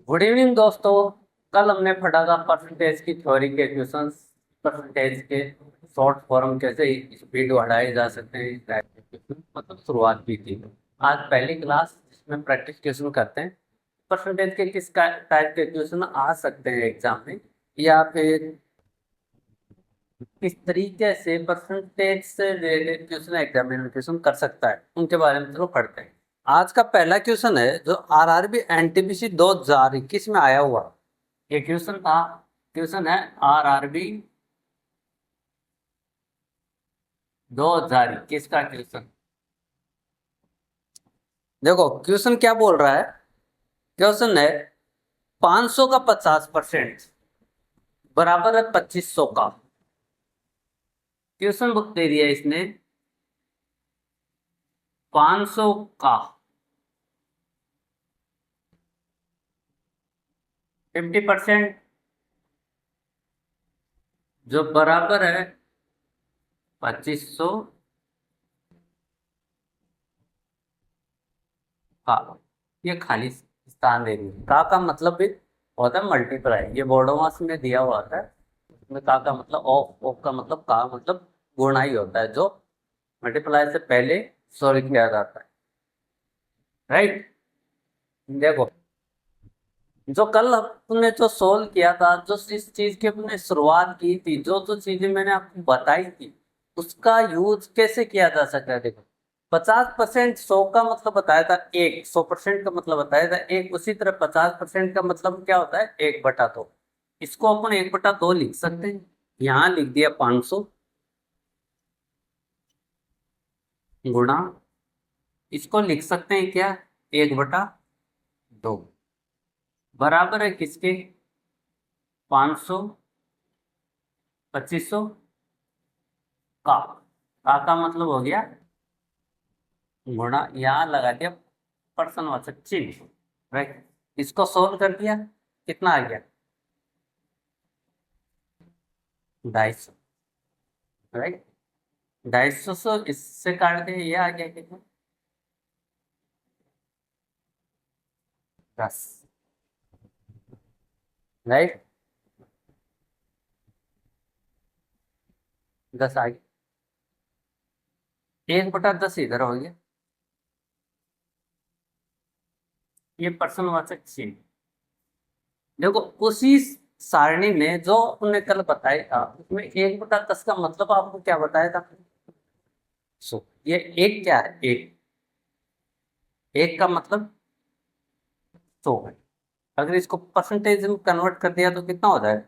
Good evening दोस्तों। कल हमने पढ़ा था परसेंटेज की थ्योरी के क्वेश्चंस। परसेंटेज के शॉर्ट फॉर्म कैसे स्पीड बढ़ाए जा सकते हैं, इस टाइप के क्वेश्चन मतलब शुरुआत भी थी। आज पहली क्लास जिसमें प्रैक्टिस क्वेश्चन करते हैं। परसेंटेज के किस टाइप के क्वेश्चन आ सकते हैं एग्जाम में, या फिर किस तरीके से परसेंटेज से रिलेटेड क्वेश्चन एग्जामिनेशन कर सकता है, उनके बारे में चलो पढ़ते हैं। आज का पहला क्वेश्चन है जो आरआरबी एनटीपीसी 2021 में आया हुआ। ये क्वेश्चन है आरआरबी 2021 का क्वेश्चन। देखो क्वेश्चन क्या बोल रहा है। क्वेश्चन है 500 का 50% बराबर है 2500 का। क्वेश्चन बुक दे दिया इसने 500 का 50% जो बराबर है 2500 का। ये खाली स्थान दे दी। का मतलब भी होता है मल्टीप्लाई। ये बोर्डो मास में दिया हुआ था। इसमें का मतलब ऑफ का मतलब का मतलब गुणा ही होता है, जो मल्टीप्लाई से पहले सॉल्व किया जाता है। राइट। देखो जो कल अपने जो सोल्व किया था, जो इस चीज की अपने शुरुआत की थी, जो जो चीजें मैंने आपको बताई थी, उसका यूज कैसे किया जा सकता है। देखो 50%, 100 का मतलब बताया था एक, 100% का मतलब बताया था एक। उसी तरह 50% का मतलब क्या होता है, 1/2। इसको अपन 1/2 लिख सकते हैं। यहाँ लिख दिया 500 गुणा, इसको लिख सकते हैं क्या, 1/2 बराबर है किसके, 500 2500 का। का मतलब हो गया गुणा, यहाँ लगा दिया पर्सनवाचक चिन्ह। राइट। इसको सोल्व कर दिया, कितना आ गया 250। राइट। 250 से इससे काट दिया, ये आ गया कितना 10। राइट। 10 आ गया, 1/10 इधर हो गया। ये पर्सनवाचक चिन्ह। देखो उसी सारणी में जो आपने कल बताया था, उसमें 1/10 का मतलब आपको क्या बताया था। ये एक क्या है, एक, एक का मतलब 100 है। अगर इसको परसेंटेज में कन्वर्ट कर दिया तो कितना हो जाएगा,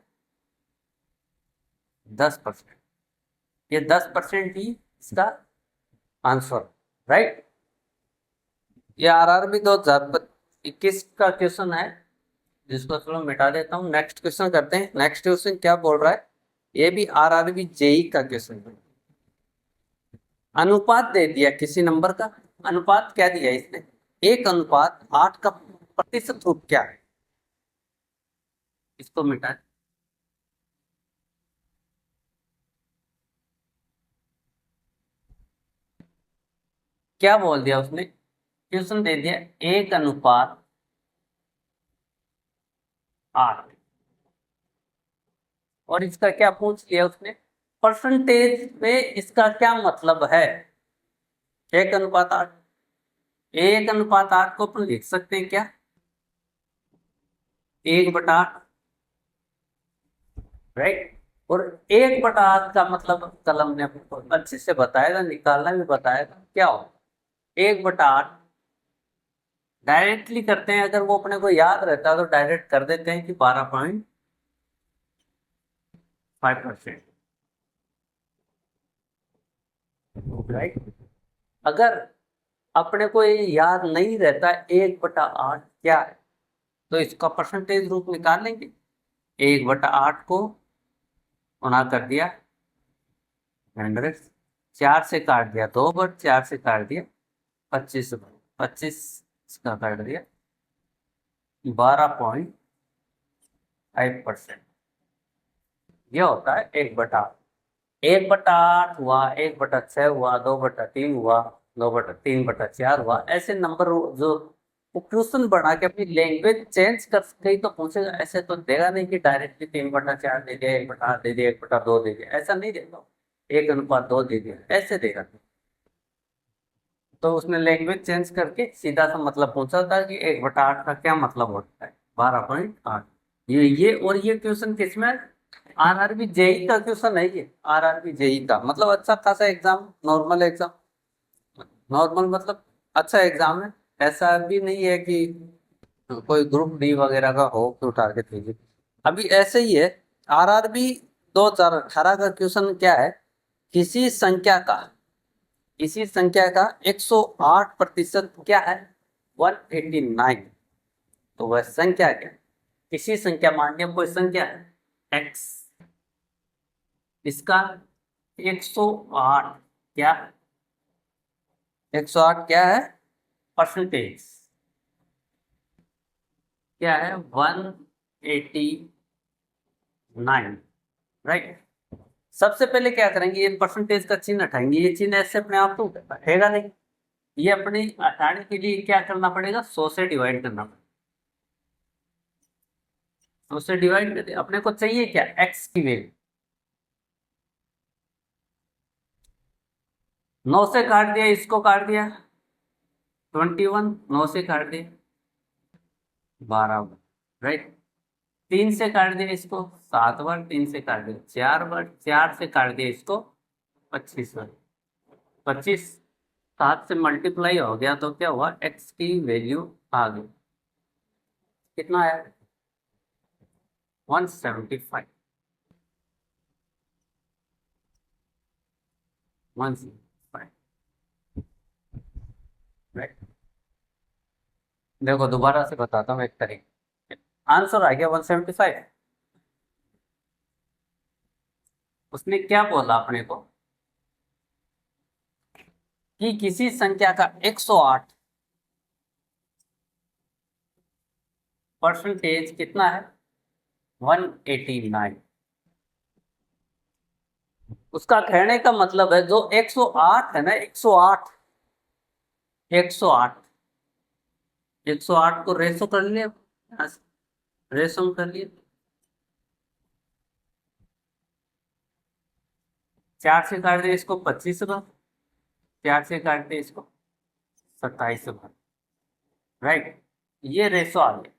10%। ये 10% ही इसका आंसर। राइट। ये आरआरबी 2021 का क्वेश्चन है, जिसको चलो मिटा देता हूँ। नेक्स्ट क्वेश्चन करते हैं। नेक्स्ट क्वेश्चन क्या बोल रहा है, ये भी आरआरबी जेई का क्वेश्चन है। अनुपात दे दिया किसी नंबर का। अनुपात क्या दिया इसने, 1:8 का प्रतिशत रूप क्या है। इसको मिटा, क्या बोल दिया उसने, क्वेश्चन दे दिया 1:8, और इसका क्या पूछ लिया उसने, परसेंटेज में इसका क्या मतलब है। 1:8, 1:8 को अपन लिख सकते हैं क्या, 1/8। राइट। और 1/8 का मतलब कलम ने आपको अच्छे से बताया था, निकालना भी बताया था। क्या हो 1/8 डायरेक्टली करते हैं, अगर वो अपने को याद रहता है तो डायरेक्ट कर देते हैं कि 12.5%। राइट। अगर अपने को ये याद नहीं रहता 1/8 क्या है, तो इसका परसेंटेज रूप निकाल लेंगे। 1/8 को गुणा कर दिया 100, 4 से काट दिया 2 बार, 4 से काट दिया 25, 25 का काट दिया 12.5%। ये होता है 1/8। 1/8 हुआ, 1/6 हुआ, 2/3 हुआ, 2/3/4 हुआ। ऐसे नंबर जो वो क्वेश्चन बना के अपनी लैंग्वेज चेंज कर गई तो पूछेगा, ऐसे तो देगा नहीं कि डायरेक्टली 3/4 दे दिया, 1/8 दे दिया, 1/2 दे दिया, ऐसा नहीं देगा। 1:2 दे दिया ऐसे देगा। तो उसने लैंग्वेज चेंज करके सीधा सा मतलब पूछा था कि 1/8 का क्या मतलब होता है, 12.8। ये क्वेश्चन किसमें, आरआरबी जेई का क्वेश्चन है ये। आरआरबी जेई का मतलब अच्छा खासा एग्जाम, नॉर्मल एग्जाम। नॉर्मल मतलब अच्छा एग्जाम है। ऐसा भी नहीं है कि कोई ग्रुप डी वगैरह का हो तो टारगेट कीजिए। अभी ऐसे ही है। आरआरबी 2018 का क्वेश्चन क्या है, किसी संख्या का इसी संख्या का 108% क्या है, 189। तो वह संख्या क्या है, इसी संख्या, मान लिया कोई संख्या है x, इसका 108 क्या, 108 क्या है, परसेंटेज क्या है, 189, राइट। सबसे पहले क्या करेंगे, ये परसेंटेज का चिन्ह हटाएंगे। ये चिन्ह ऐसे अपने आप तो हटेगा नहीं, ये अपने हटाने के लिए क्या करना पड़ेगा, 100 से डिवाइड करना पड़ेगा। 100 से डिवाइड कर दिया, अपने को चाहिए क्या, x की वैल्यू। 9 से काट दिया, इसको काट दिया 21, 9 से काट दिया 12, राइट। 3 से काट दिया इसको 7 बार, 3 से काट दिया 4 बार, 4 से काट दिया इसको 25 बार। 25 7 से मल्टीप्लाई हो गया तो क्या हुआ, x की वैल्यू आ गई, कितना आया, 175, 175, राइट। देखो दोबारा से बताता हूँ एक तरीके, आंसर आ गया 175। उसने क्या बोला अपने को कि किसी संख्या का 108 परसेंटेज कितना है, 189। उसका कहने का मतलब है जो 108 है ना, 108, 108, 108 को रेशो कर लिए, रेशो कर लिए, 4 से काट दिया इसको 25 बार, 4 से काट दिया इसको 27 बार, राइट। ये रेशो आ गया,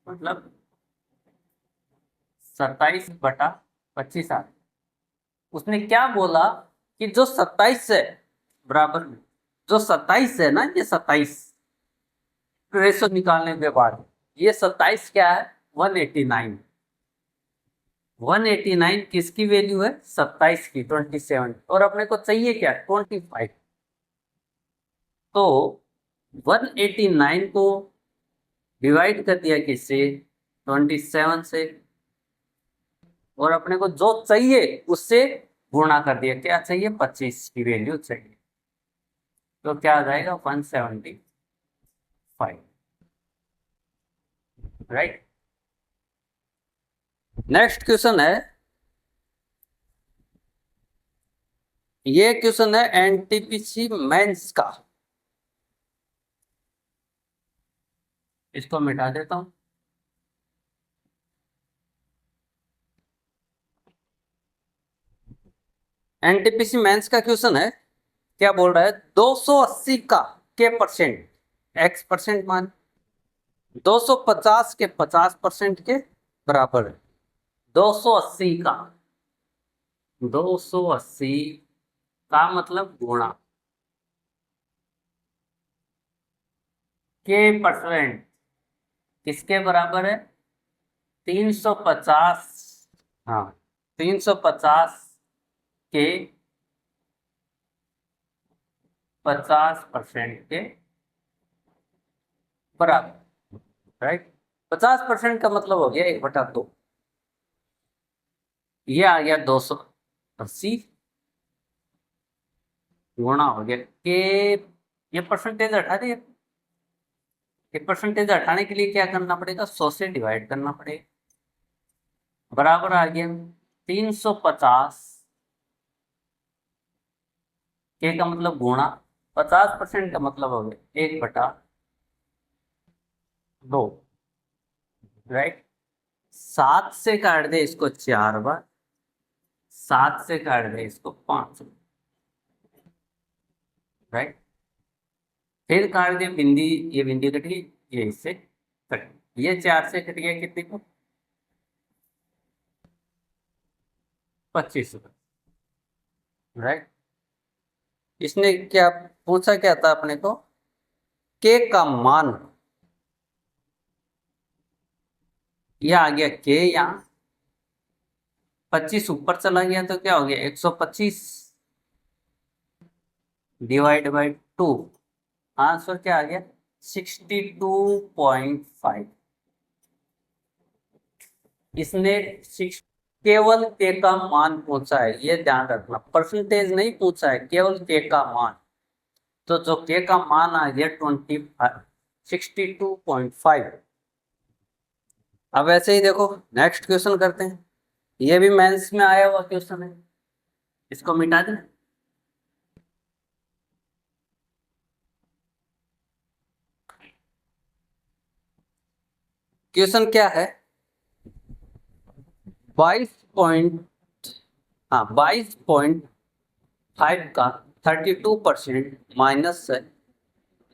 मतलब 27/25 आ गया। उसने क्या बोला कि जो 27 है बराबर में, जो 27 है ना, ये 27 रेशो निकालने के बाद ये 27 क्या है, 189। 189 किसकी वैल्यू है, 27 की, 27, और अपने को चाहिए क्या, 25। तो 189 को डिवाइड कर दिया किससे, 27 से, और अपने को जो चाहिए उससे गुणा कर दिया, क्या चाहिए, 25 की वैल्यू चाहिए। तो क्या आ जाएगा, 175, राइट। नेक्स्ट क्वेश्चन है, ये क्वेश्चन है एनटीपीसी मेंस का। इसको मिटा देता हूं। एनटीपीसी मेंस का क्वेश्चन है, क्या बोल रहा है, 280 का के परसेंट, एक्स परसेंट मान 250 के 50% के बराबर है। 280 का, 280 का मतलब गुणा के परसेंट किसके बराबर है, 350, हाँ 350 के 50% के बराबर, राइट। 50% का मतलब हो गया 1/2, ये आ गया 280 गुणा हो गया के, ये परसेंटेज हटा दिया, ये परसेंटेज हटाने के लिए क्या करना पड़ेगा, 100 से डिवाइड करना पड़ेगा, बराबर आ गया 350 के का मतलब गुणा, 50% का मतलब हो गया 1/2, 2, राइट। 7 से काट दे इसको 4 बार, 7 से काट दे इसको 5, राइट। फिर काट दे बिंदी, ये बिंदी कट गई, ये इससे कट, ये 4 से कट गया कितने को, 25 रुपये, राइट। इसने क्या पूछा, क्या था अपने को, के का मान, ये आ गया के, यहाँ 25 ऊपर चला गया तो क्या हो गया 125 डिवाइड बाई 2, आंसर क्या आ गया 62.5। इसने केवल के का मान पूछा है, ये ध्यान रखना, परसेंटेज नहीं पूछा है, केवल के का मान। तो जो के का मान आ गया 62.5। अब ऐसे ही देखो, नेक्स्ट क्वेश्चन करते हैं, ये भी मेंस में आया हुआ क्वेश्चन है, इसको मिटा दें। क्वेश्चन क्या है, 22.5 का 32% माइनस है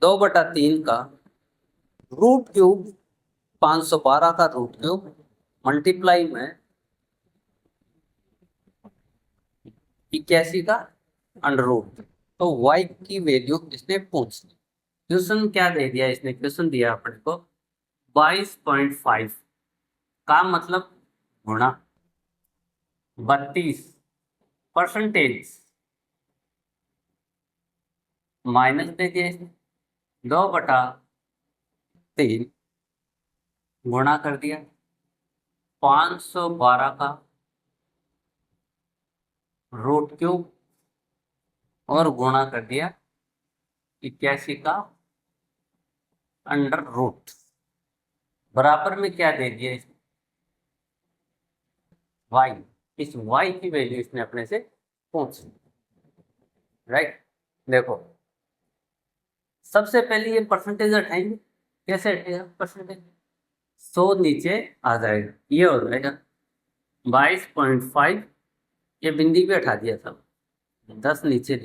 2/3 का रूट क्यूब, 512 का रूट क्यूब मल्टीप्लाई में 81 का अंडर रूट। तो y की वैल्यू इसने पूछ ली। क्वेश्चन क्या दे दिया इसने, क्वेश्चन दिया अपने को 22.5 का मतलब गुणा 32 परसेंटेज माइनस दे दिया इसने 2/3 गुणा कर दिया 512 का रूट क्यूब और गुणा कर दिया 81 का अंडर रूट, बराबर में क्या दे दिया इसने y। इस y की वैल्यू इसने अपने से पूछ ली, राइट। देखो सबसे पहले ये परसेंटेज हटाएंगे, कैसे हटेगा परसेंटेज, 100 नीचे आ जाएगा, ये हो जाएगा 22.5, ये बिंदी पे हटा दिया सब, 10 नीचे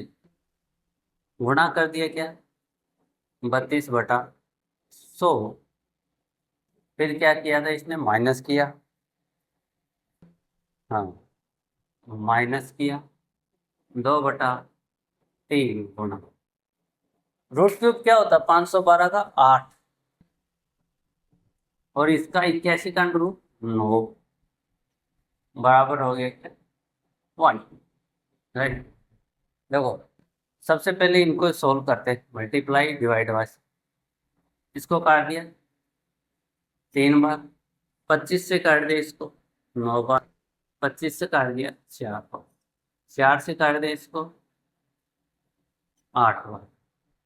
गुणा कर दिया क्या 32/100, फिर क्या किया था इसने माइनस किया, हाँ माइनस किया 2/3 गुणा रूट क्यूब क्या होता है 512 का 8 और इसका 81 का अंडर रूट 9, बराबर हो गया क्या 1, राइट। देखो सबसे पहले इनको सोल्व करते हैं, मल्टीप्लाई डिवाइड बाय, इसको काट दिया 3 बार, 25 से काट दिया इसको 9 बार, 25 से काट दिया 4 बार, 4 से काट दिया इसको 8 बार,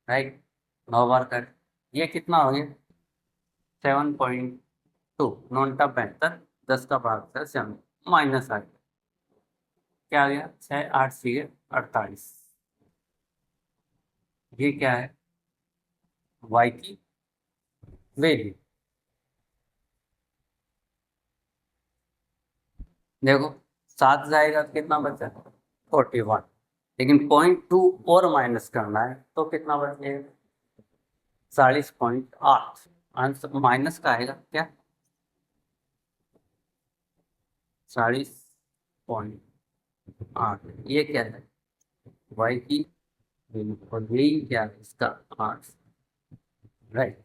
राइट। 9 बार काट, ये कितना हो गया 7.2, 9×72, 10 का भाग 7 माइनस आ गया, क्या आ गया 6 8 4 48, ये क्या है y की वैल्यू। देखो 7 जाएगा तो कितना बचा 41, लेकिन 0.2 और माइनस करना है तो कितना बचेगा 40.8, आंसर माइनस का आएगा क्या 40.8, ये क्या है y की वैल्यू और यही क्या है इसका आंसर, राइट।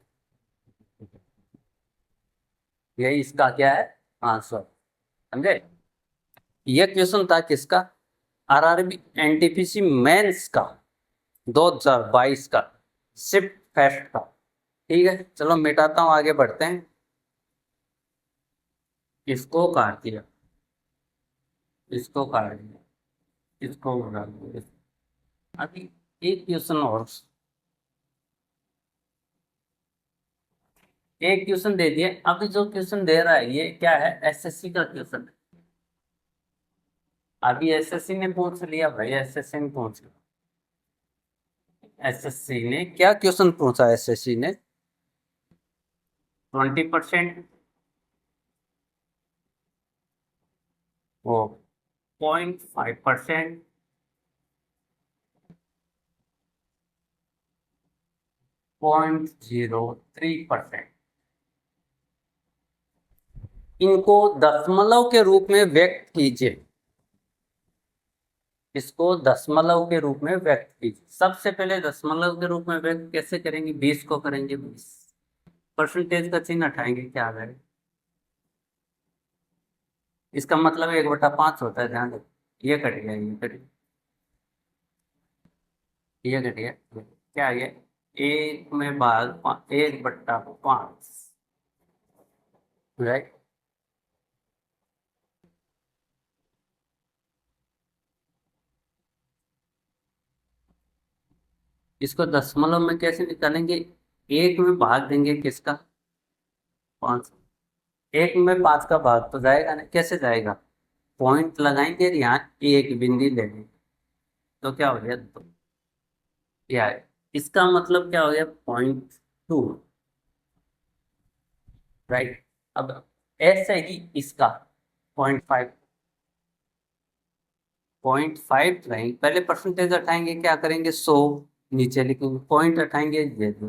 यही इसका क्या है आंसर, समझे। ये क्वेश्चन था किसका, आरआरबी एनटीपीसी मेंस का 2022 का शिफ्ट फेस्ट का, ठीक है। चलो मिटाता हूँ, आगे बढ़ते हैं, इसको काट दिया, इसको काट दिया, इसको काट दिया, अभी एक क्वेश्चन और, एक क्वेश्चन दे दिया। अभी जो क्वेश्चन दे रहा है ये क्या है एसएससी का क्वेश्चन है, अभी एसएससी ने पूछ लिया भाई, एसएससी ने पूछ लिया, एसएससी ने क्या क्वेश्चन पूछा, एसएससी ने 20%, वो 0.5%, 0.03%। इनको दशमलव के रूप में व्यक्त कीजिए। इसको दशमलव के रूप में व्यक्त कीजिए। सबसे पहले दशमलव के रूप में व्यक्त कैसे करेंगे? 20 को करेंगे 20, परसेंटेज का चिन्ह हटाएंगे, क्या आ जाएगा? इसका मतलब 1/5 होता है, ध्यान रखो। ये कट गया, ये कट गया, ये कट गया, क्या आ गया? 1/5, राइट। इसको दशमलव में कैसे निकालेंगे? एक में भाग देंगे किसका? 5। एक में 5 का भाग तो जाएगा ना, कैसे जाएगा? पॉइंट लगाएंगे, यहाँ एक बिंदी ले लेंगे, तो क्या हो गया? तो क्या है? इसका मतलब क्या हो गया? 0.2, राइट। अब ऐसे ही इसका 0.5, 0.5 रहेंगे। पहले परसेंटेज हटाएंगे, क्या करेंगे? 100 नीचे लिखेंगे, पॉइंट हटाएंगे, ये दो,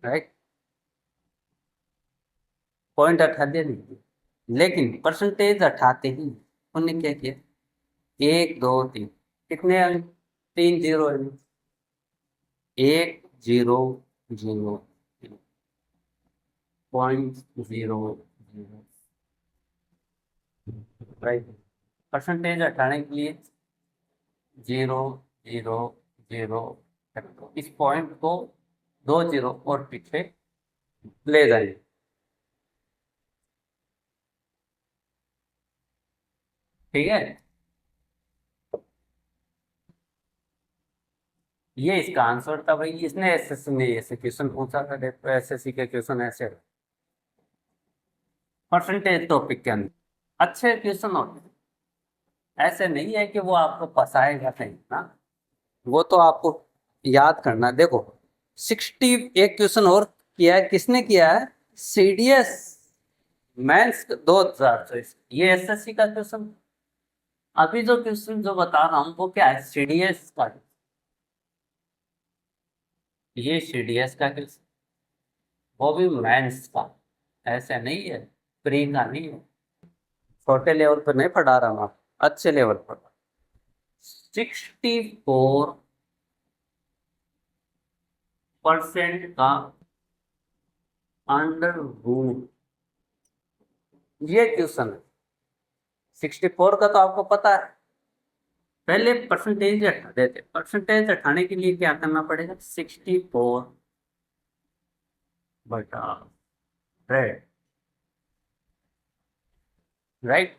राइट। पॉइंट हटा दिया, नहीं, लेकिन परसेंटेज हटाते ही उन्होंने क्या किया? 1 2 3, कितने अंक? 3 जीरो है। 1 0 0, 0.00, राइट। परसेंटेज हटाने के लिए 0 0 0, इस पॉइंट को 2 जीरो और पीछे ले जाइए, ठीक है। ये इसका आंसर था भाई। इसने एसएससी में ऐसे क्वेश्चन पूछा था, देखो एसएससी के क्वेश्चन ऐसे परसेंटेज टॉपिक के अंदर अच्छे क्वेश्चन होते हैं। ऐसे नहीं है कि वो आपको फंसाएगा नहीं ना, वो तो आपको याद करना है। देखो 60, एक क्वेश्चन और किया है, किसने किया है? सीडीएस मेंस 2024, ये एसएससी का क्वेश्चन। अभी जो क्वेश्चन जो बता रहा हूँ वो क्या है? सीडीएस का। ये सीडीएस का क्वेश्चन, वो भी मेंस का, ऐसे नहीं है, प्री का नहीं है। छोटे लेवल पर नहीं पढ़ा रहा हूँ, अच्छे लेवल पर। 64% का अंडर रूट, ये क्वेश्चन है। 64 का तो आपको पता है। पहले परसेंटेज हटा देते, परसेंटेज हटाने के लिए क्या करना पड़ेगा? 64/100, राइट।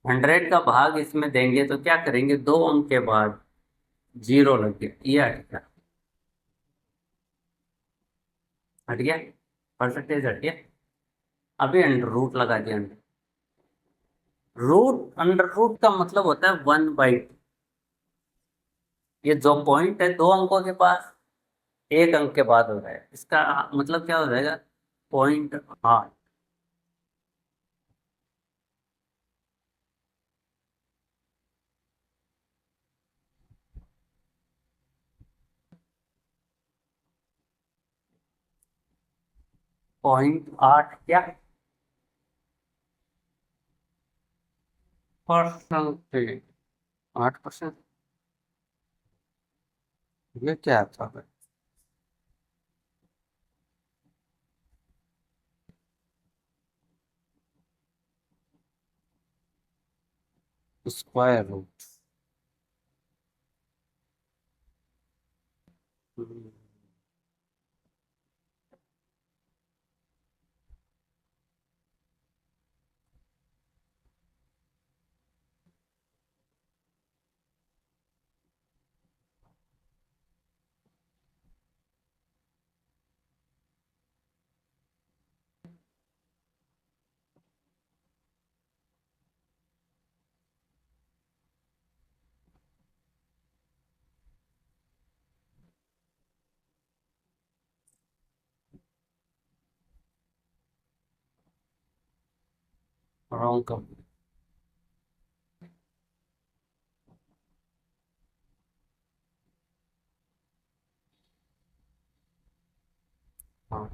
100 का भाग इसमें देंगे तो क्या करेंगे? 2 अंक के बाद 0 लग गया, ये हट गया, हट गया, परसेंटेज हट गया। अभी अंडर रूट लगा दिया। रूट, अंडर रूट का मतलब होता है 1/2। ये जो पॉइंट है 2 अंकों के पास, 1 अंक के बाद हो रहा है, इसका मतलब क्या हो जाएगा? 0.8। 0.8 क्या? परसेंटेज, 8%। ये क्या था भाई? Square root. रॉन्ग का। हाँ